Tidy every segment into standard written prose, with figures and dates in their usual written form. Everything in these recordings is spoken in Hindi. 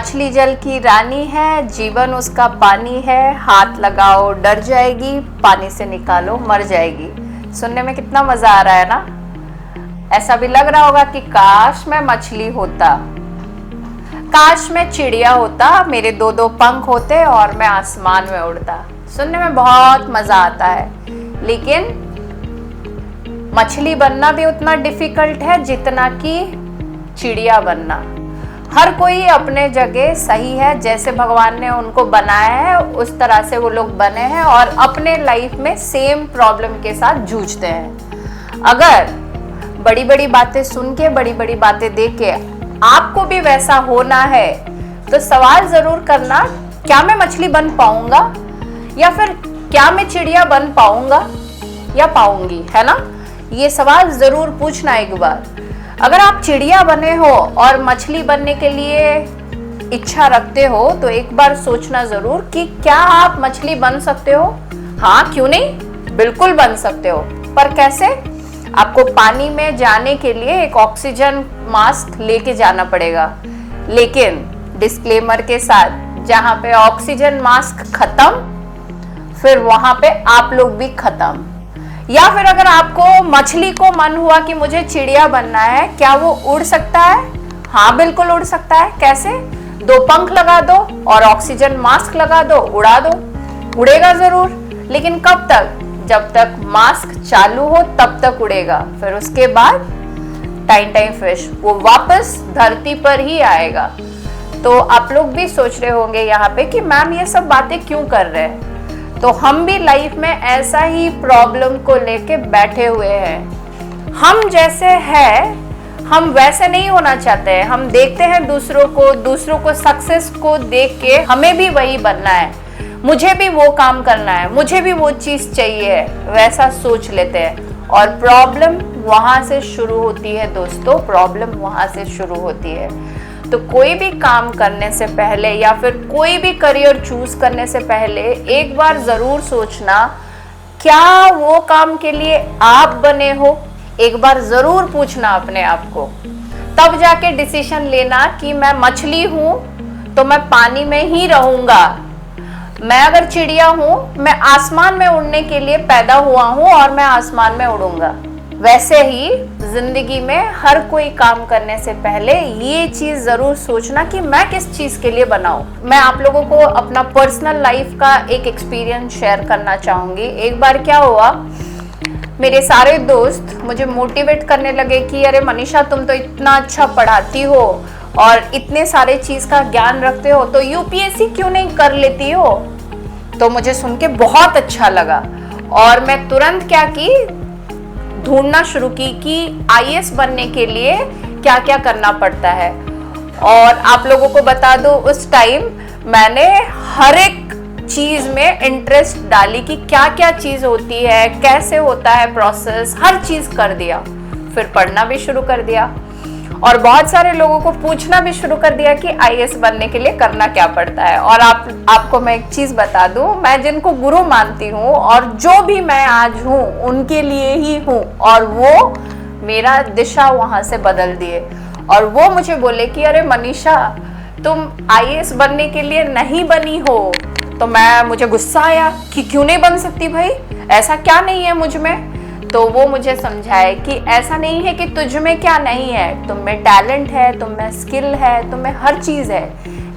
मछली जल की रानी है, जीवन उसका पानी है, हाथ लगाओ डर जाएगी, पानी से निकालो मर जाएगी। सुनने में कितना मजा आ रहा है ना। ऐसा भी लग रहा होगा कि काश मैं मछली होता, काश मैं चिड़िया होता, मेरे दो दो पंख होते और मैं आसमान में उड़ता। सुनने में बहुत मजा आता है, लेकिन मछली बनना भी उतना डिफिकल्ट है जितना कि चिड़िया बनना। हर कोई अपने जगह सही है, जैसे भगवान ने उनको बनाया है उस तरह से वो लोग बने हैं और अपने लाइफ में सेम प्रॉब्लम के साथ जूझते हैं। अगर बड़ी बड़ी बातें सुन के, बड़ी बड़ी बातें देख के आपको भी वैसा होना है तो सवाल जरूर करना, क्या मैं मछली बन पाऊंगा या फिर क्या मैं चिड़िया बन पाऊंगा या पाऊंगी, है ना। ये सवाल जरूर पूछना एक बार। अगर आप चिड़िया बने हो और मछली बनने के लिए इच्छा रखते हो तो एक बार सोचना जरूर कि क्या आप मछली बन सकते हो। हाँ, क्यों नहीं, बिल्कुल बन सकते हो। पर कैसे? आपको पानी में जाने के लिए एक ऑक्सीजन मास्क लेके जाना पड़ेगा, लेकिन डिस्क्लेमर के साथ, जहां पे ऑक्सीजन मास्क खत्म फिर वहां पे आप लोग भी खत्म। या फिर अगर आपको मछली को मन हुआ कि मुझे चिड़िया बनना है, क्या वो उड़ सकता है? हाँ, बिल्कुल उड़ सकता है। कैसे? दो पंख लगा दो और ऑक्सीजन मास्क लगा दो, उड़ा दो, उड़ेगा जरूर। लेकिन कब तक? जब तक मास्क चालू हो तब तक उड़ेगा। फिर उसके बाद टाइम फिश वो वापस धरती पर ही आएगा। तो आप लोग भी सोच रहे होंगे यहाँ पे कि मैम ये सब बातें क्यों कर रहे हैं। तो हम भी लाइफ में ऐसा ही प्रॉब्लम को लेके बैठे हुए हैं। हम जैसे हैं हम वैसे नहीं होना चाहते हैं। हम देखते हैं दूसरों को सक्सेस को देख के हमें भी वही बनना है, मुझे भी वो काम करना है, मुझे भी वो चीज चाहिए, वैसा सोच लेते हैं। और प्रॉब्लम वहां से शुरू होती है दोस्तों, प्रॉब्लम वहां से शुरू होती है। तो कोई भी काम करने से पहले या फिर कोई भी करियर चूज करने से पहले एक बार जरूर सोचना, क्या वो काम के लिए आप बने हो। एक बार जरूर पूछना अपने आप को, तब जाके डिसीजन लेना कि मैं मछली हूं तो मैं पानी में ही रहूंगा, मैं अगर चिड़िया हूं मैं आसमान में उड़ने के लिए पैदा हुआ हूं और मैं आसमान में उड़ूंगा। वैसे ही जिंदगी में हर कोई काम करने से पहले ये चीज जरूर सोचना कि मैं किस चीज के लिए बना हूं। मैं आप लोगों को अपना पर्सनल लाइफ का एक एक्सपीरियंस शेयर करना चाहूंगी। एक बार क्या हुआ, मेरे सारे दोस्त मुझे मोटिवेट करने लगे कि अरे मनीषा, तुम तो इतना अच्छा पढ़ाती हो और इतने सारे चीज का ज्ञान रखते हो, तो यूपीएससी क्यों नहीं कर लेती हो। तो मुझे सुन के बहुत अच्छा लगा और मैं तुरंत क्या की, ढूंढना शुरू की कि आईएएस बनने के लिए क्या क्या करना पड़ता है। और आप लोगों को बता दूं, उस टाइम मैंने हर एक चीज में इंटरेस्ट डाली कि क्या क्या चीज होती है, कैसे होता है प्रोसेस, हर चीज कर दिया। फिर पढ़ना भी शुरू कर दिया और बहुत सारे लोगों को पूछना भी शुरू कर दिया कि आईएएस बनने के लिए करना क्या पड़ता है। और आपको मैं एक चीज बता दूं, मैं जिनको गुरु मानती हूँ और जो भी मैं आज हूँ उनके लिए ही हूँ, और वो मेरा दिशा वहां से बदल दिए। और वो मुझे बोले कि अरे मनीषा, तुम आईएएस बनने के लिए नहीं बनी हो। तो मुझे गुस्सा आया कि क्यों नहीं बन सकती भाई, ऐसा क्या नहीं है मुझ में। तो वो मुझे समझाए कि ऐसा नहीं है कि तुझ में क्या नहीं है, तुम में टैलेंट है, तुम में स्किल है, तुम में हर चीज है,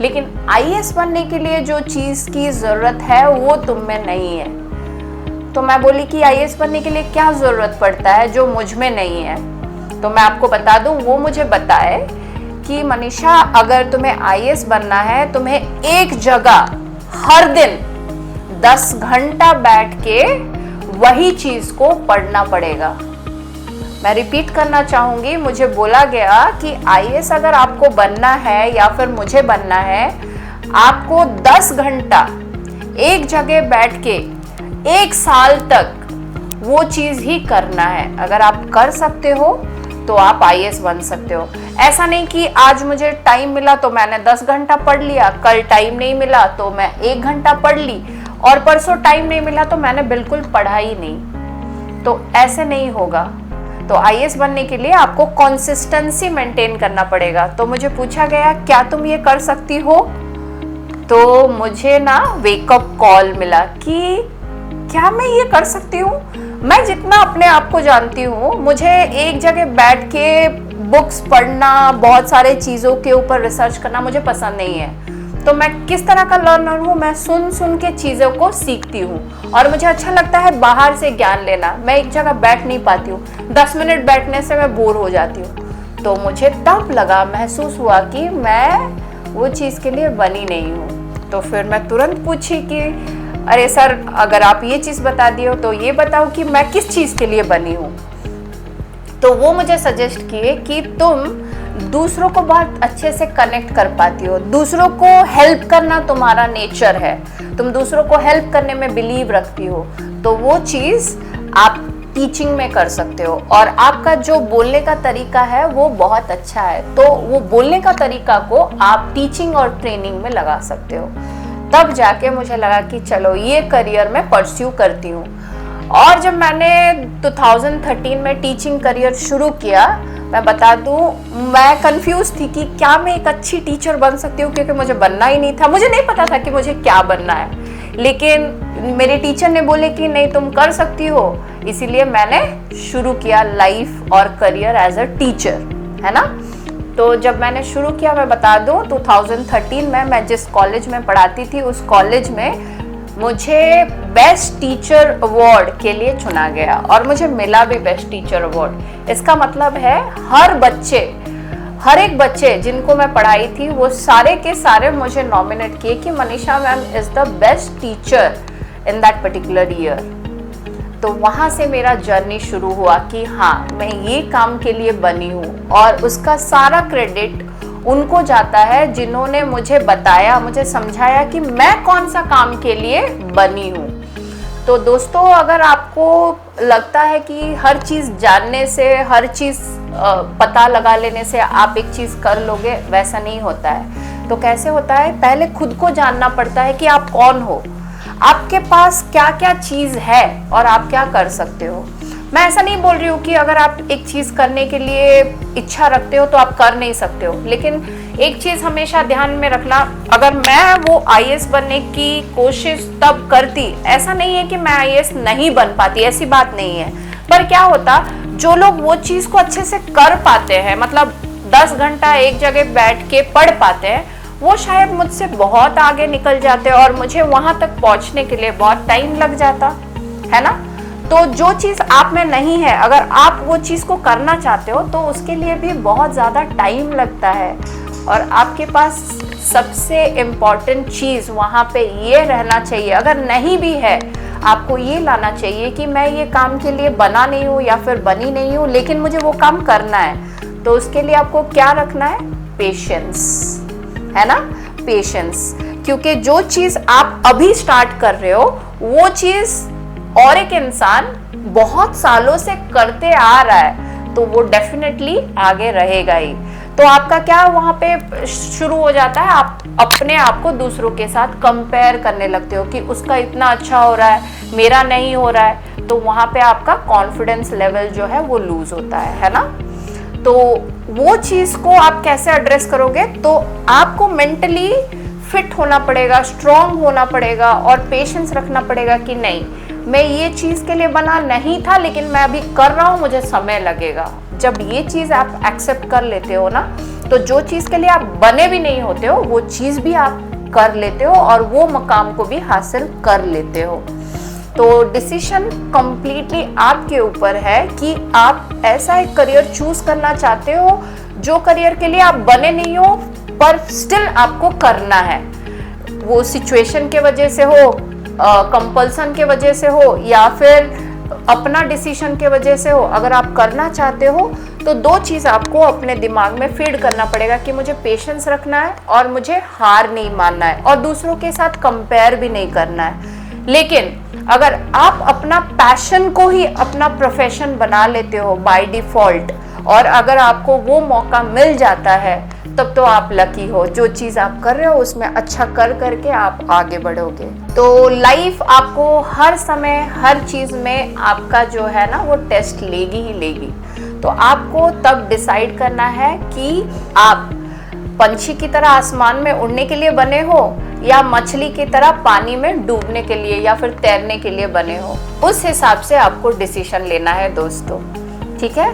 लेकिन आईएएस बनने के लिए जो चीज की जरूरत है वो तुम में नहीं है। तो मैं बोली कि आईएएस बनने के लिए क्या जरूरत पड़ता है जो मुझ में नहीं है। तो मैं आपको बता दूं, वो मुझे बताए कि मनीषा, अगर तुम्हें आईएएस बनना है, तुम्हें एक जगह हर दिन 10 घंटा बैठ के वही चीज को पढ़ना पड़ेगा। मैं रिपीट करना चाहूंगी, मुझे बोला गया कि आईएएस अगर आपको बनना है या फिर मुझे बनना है, आपको 10 घंटा एक जगह बैठ के 1 साल तक वो चीज ही करना है। अगर आप कर सकते हो तो आप आईएएस बन सकते हो। ऐसा नहीं कि आज मुझे टाइम मिला तो मैंने 10 घंटा पढ़ लिया, कल टाइम नहीं मिला तो मैं 1 घंटा पढ़ ली, और परसों टाइम नहीं मिला तो मैंने बिल्कुल पढ़ा ही नहीं। तो ऐसे नहीं होगा। तो आईएएस बनने के लिए आपको कंसिस्टेंसी मेंटेन करना पड़ेगा। तो मुझे पूछा गया क्या तुम ये कर सकती हो, तो मुझे ना वेकअप कॉल मिला कि क्या मैं ये कर सकती हूँ। मैं जितना अपने आप को जानती हूँ, मुझे एक जगह बैठ के बुक्स पढ़ना, बहुत सारे चीज़ों के ऊपर रिसर्च करना मुझे पसंद नहीं है। तो मैं किस तरह का लर्नर हूँ, मैं सुन सुन के चीज़ों को सीखती हूँ और मुझे अच्छा लगता है बाहर से ज्ञान लेना। मैं एक जगह बैठ नहीं पाती हूँ, 10 मिनट बैठने से मैं बोर हो जाती हूँ। तो मुझे तब लगा, महसूस हुआ कि मैं वो चीज़ के लिए बनी नहीं हूँ। तो फिर मैं तुरंत पूछी कि अरे सर, अगर आप ये चीज़ बता दिए हो तो ये बताओ कि मैं किस चीज़ के लिए बनी हूँ। तो वो मुझे सजेस्ट किए कि तुम दूसरों को बहुत अच्छे से कनेक्ट कर पाती हो, दूसरों को हेल्प करना तुम्हारा नेचर है, तुम दूसरों को हेल्प करने में बिलीव रखती हो, तो वो चीज़ आप टीचिंग में कर सकते हो और आपका जो बोलने का तरीका है वो बहुत अच्छा है, तो वो बोलने का तरीका को आप टीचिंग और ट्रेनिंग में लगा सकते हो। तब जाके मुझे लगा कि चलो ये करियर में परस्यू करती हूँ। और जब मैंने 2013 में टीचिंग करियर शुरू किया, मैं बता दूं, मैं कंफ्यूज थी कि क्या मैं एक अच्छी टीचर बन सकती हूँ, क्योंकि मुझे बनना ही नहीं था, मुझे नहीं पता था कि मुझे क्या बनना है। लेकिन मेरे टीचर ने बोले कि नहीं तुम कर सकती हो, इसीलिए मैंने शुरू किया लाइफ और करियर एज अ टीचर, है ना। तो जब मैंने शुरू किया, मैं बता दूं 2013 में मैं जिस कॉलेज में पढ़ाती थी, उस कॉलेज में मुझे बेस्ट टीचर अवार्ड के लिए चुना गया और मुझे मिला भी बेस्ट टीचर अवार्ड। इसका मतलब है हर एक बच्चे जिनको मैं पढ़ाई थी वो सारे के सारे मुझे नॉमिनेट किए कि Manisha ma'am is the best teacher in that particular year. तो वहाँ से मेरा जर्नी शुरू हुआ कि हाँ, मैं ये काम के लिए बनी हूँ और उसका सारा क्रेडिट उनको जाता है जिन्होंने मुझे बताया, मुझे समझाया कि मैं कौन सा काम के लिए बनी हूँ। तो दोस्तों, अगर आपको लगता है कि हर चीज़ जानने से, हर चीज़ पता लगा लेने से आप एक चीज़ कर लोगे, वैसा नहीं होता है। तो कैसे होता है, पहले खुद को जानना पड़ता है कि आप कौन हो, आपके पास क्या क्या चीज़ है और आप क्या कर सकते हो। मैं ऐसा नहीं बोल रही हूँ कि अगर आप एक चीज़ करने के लिए इच्छा रखते हो तो आप कर नहीं सकते हो, लेकिन एक चीज़ हमेशा ध्यान में रखना, अगर मैं वो आईएएस बनने की कोशिश तब करती, ऐसा नहीं है कि मैं आईएएस नहीं बन पाती, ऐसी बात नहीं है। पर क्या होता, जो लोग वो चीज़ को अच्छे से कर पाते हैं, मतलब 10 घंटा एक जगह बैठ के पढ़ पाते हैं, वो शायद मुझसे बहुत आगे निकल जाते और मुझे वहाँ तक पहुँचने के लिए बहुत टाइम लग जाता, है ना। तो जो चीज़ आप में नहीं है, अगर आप वो चीज़ को करना चाहते हो तो उसके लिए भी बहुत ज़्यादा टाइम लगता है। और आपके पास सबसे इम्पॉर्टेंट चीज़ वहाँ पे ये रहना चाहिए, अगर नहीं भी है आपको ये लाना चाहिए कि मैं ये काम के लिए बना नहीं हूँ या फिर बनी नहीं हूँ, लेकिन मुझे वो काम करना है। तो उसके लिए आपको क्या रखना है, पेशेंस, है ना, पेशेंस। क्योंकि जो चीज़ आप अभी स्टार्ट कर रहे हो वो चीज़ और एक इंसान बहुत सालों से करते आ रहा है, तो वो डेफिनेटली आगे रहेगा ही। तो आपका क्या वहाँ पे शुरू हो जाता है, आप अपने आप को दूसरों के साथ कंपेयर करने लगते हो कि उसका इतना अच्छा हो रहा है, मेरा नहीं हो रहा है। तो वहाँ पे आपका कॉन्फिडेंस लेवल जो है वो लूज होता है ना। तो वो चीज़ को आप कैसे एड्रेस करोगे, तो आपको मेंटली फिट होना पड़ेगा, स्ट्रॉन्ग होना पड़ेगा और पेशेंस रखना पड़ेगा कि नहीं, मैं ये चीज़ के लिए बना नहीं था, लेकिन मैं अभी कर रहा हूँ, मुझे समय लगेगा। जब ये चीज़ आप एक्सेप्ट कर लेते हो ना, तो जो चीज़ के लिए आप बने भी नहीं होते हो वो चीज़ भी आप कर लेते हो और वो मकाम को भी हासिल कर लेते हो। तो डिसीजन कंप्लीटली आपके ऊपर है कि आप ऐसा एक करियर चूज करना चाहते हो जो करियर के लिए आप बने नहीं हो पर स्टिल आपको करना है। वो सिचुएशन के वजह से हो, कंपल्सन के वजह से हो या फिर अपना डिसीजन के वजह से हो, अगर आप करना चाहते हो तो दो चीज़ आपको अपने दिमाग में फीड करना पड़ेगा कि मुझे पेशेंस रखना है और मुझे हार नहीं मानना है और दूसरों के साथ कंपेयर भी नहीं करना है। लेकिन अगर आप अपना पैशन को ही अपना प्रोफेशन बना लेते हो बाय डिफॉल्ट और अगर आपको वो मौका मिल जाता है तब तो आप लकी हो। जो चीज़ आप कर रहे हो उसमें अच्छा कर करके आप आगे बढ़ोगे। तो लाइफ आपको हर समय हर चीज़ में आपका जो है ना वो टेस्ट लेगी ही लेगी। तो आपको तब डिसाइड करना है कि आप पंछी की तरह आसमान में उड़ने के लिए बने हो या मछली की तरह पानी में डूबने के लिए या फिर तैरने के लिए बने हो। उस हिसाब से आपको डिसीजन लेना है दोस्तों, ठीक है।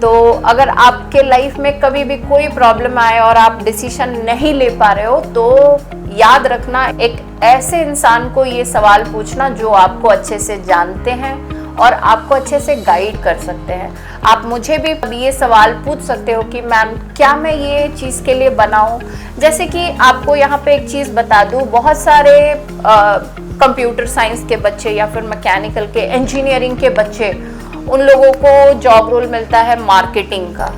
तो अगर आपके लाइफ में कभी भी कोई प्रॉब्लम आए और आप डिसीजन नहीं ले पा रहे हो तो याद रखना, एक ऐसे इंसान को ये सवाल पूछना जो आपको अच्छे से जानते हैं और आपको अच्छे से गाइड कर सकते हैं। आप मुझे भी ये सवाल पूछ सकते हो कि मैम क्या मैं ये चीज़ के लिए बनाऊं। जैसे कि आपको यहाँ पे एक चीज़ बता दूं, बहुत सारे कंप्यूटर साइंस के बच्चे या फिर मैकेनिकल के, इंजीनियरिंग के बच्चे, उन लोगों को जॉब रोल मिलता है मार्केटिंग का।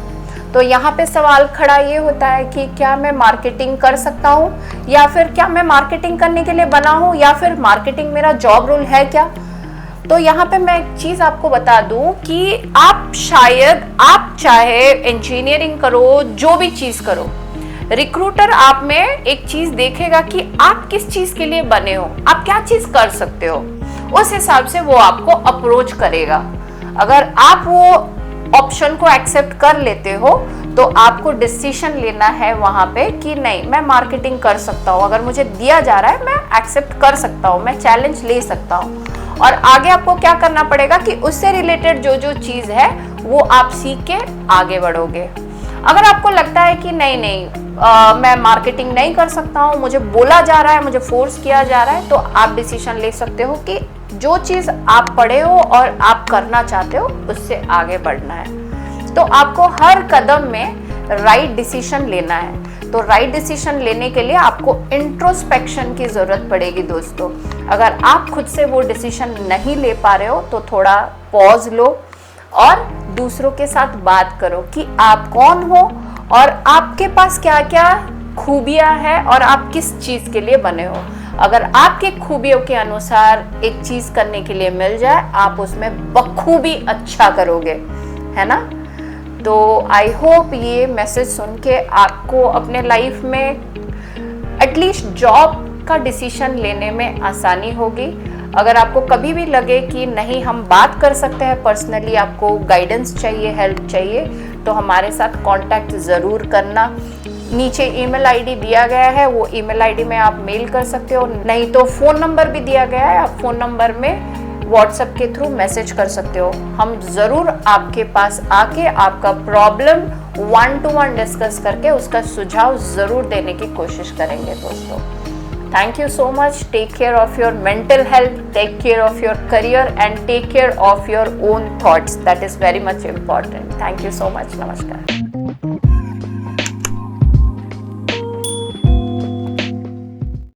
तो यहाँ पे सवाल खड़ा ये होता है कि क्या मैं मार्केटिंग कर सकता हूँ या फिर क्या मैं मार्केटिंग करने के लिए बना हूँ या फिर मार्केटिंग मेरा जॉब रोल है क्या। तो यहाँ पे मैं एक चीज आपको बता दूं कि आप शायद आप चाहे इंजीनियरिंग करो, जो भी चीज करो, रिक्रूटर आप में एक चीज देखेगा कि आप किस चीज के लिए बने हो, आप क्या चीज कर सकते हो, उस हिसाब से वो आपको अप्रोच करेगा। अगर आप वो ऑप्शन को एक्सेप्ट कर लेते हो तो आपको डिसीजन लेना है वहां पे कि नहीं, मैं मार्केटिंग कर सकता हूँ, अगर मुझे दिया जा रहा है मैं एक्सेप्ट कर सकता हूँ, मैं चैलेंज ले सकता हूँ। और आगे आपको क्या करना पड़ेगा कि उससे रिलेटेड जो जो चीज है वो आप सीख के आगे बढ़ोगे। अगर आपको लगता है कि नहीं मैं मार्केटिंग नहीं कर सकता हूँ, मुझे बोला जा रहा है, मुझे फोर्स किया जा रहा है, तो आप डिसीजन ले सकते हो कि जो चीज आप पढ़े हो और आप करना चाहते हो उससे आगे बढ़ना है। तो आपको हर कदम में राइट डिसीजन लेना है। तो राइट डिसीजन लेने के लिए आपको इंट्रोस्पेक्शन की जरूरत पड़ेगी दोस्तों। अगर आप खुद से वो डिसीजन नहीं ले पा रहे हो तो थोड़ा पॉज लो और दूसरों के साथ बात करो कि आप कौन हो और आपके पास क्या क्या खूबियां हैं और आप किस चीज के लिए बने हो। अगर आपके खूबियों के अनुसार एक चीज करने के लिए मिल जाए, आप उसमें बखूबी अच्छा करोगे, है ना। तो आई होप ये मैसेज सुन के आपको अपने लाइफ में एटलीस्ट जॉब का डिसीजन लेने में आसानी होगी। अगर आपको कभी भी लगे कि नहीं हम बात कर सकते हैं पर्सनली, आपको गाइडेंस चाहिए, हेल्प चाहिए, तो हमारे साथ कांटेक्ट ज़रूर करना। नीचे ईमेल आईडी दिया गया है, वो ईमेल आईडी में आप मेल कर सकते हो, नहीं तो फ़ोन नंबर भी दिया गया है, आप फ़ोन नंबर में व्हाट्सएप के थ्रू मैसेज कर सकते हो। हम ज़रूर आपके पास आके आपका प्रॉब्लम 1-to-1 डिस्कस करके उसका सुझाव ज़रूर देने की कोशिश करेंगे दोस्तों। Thank you so much. Take care of your mental health, take care of your career and take care of your own thoughts. That is very much important. Thank you so much. Namaskar.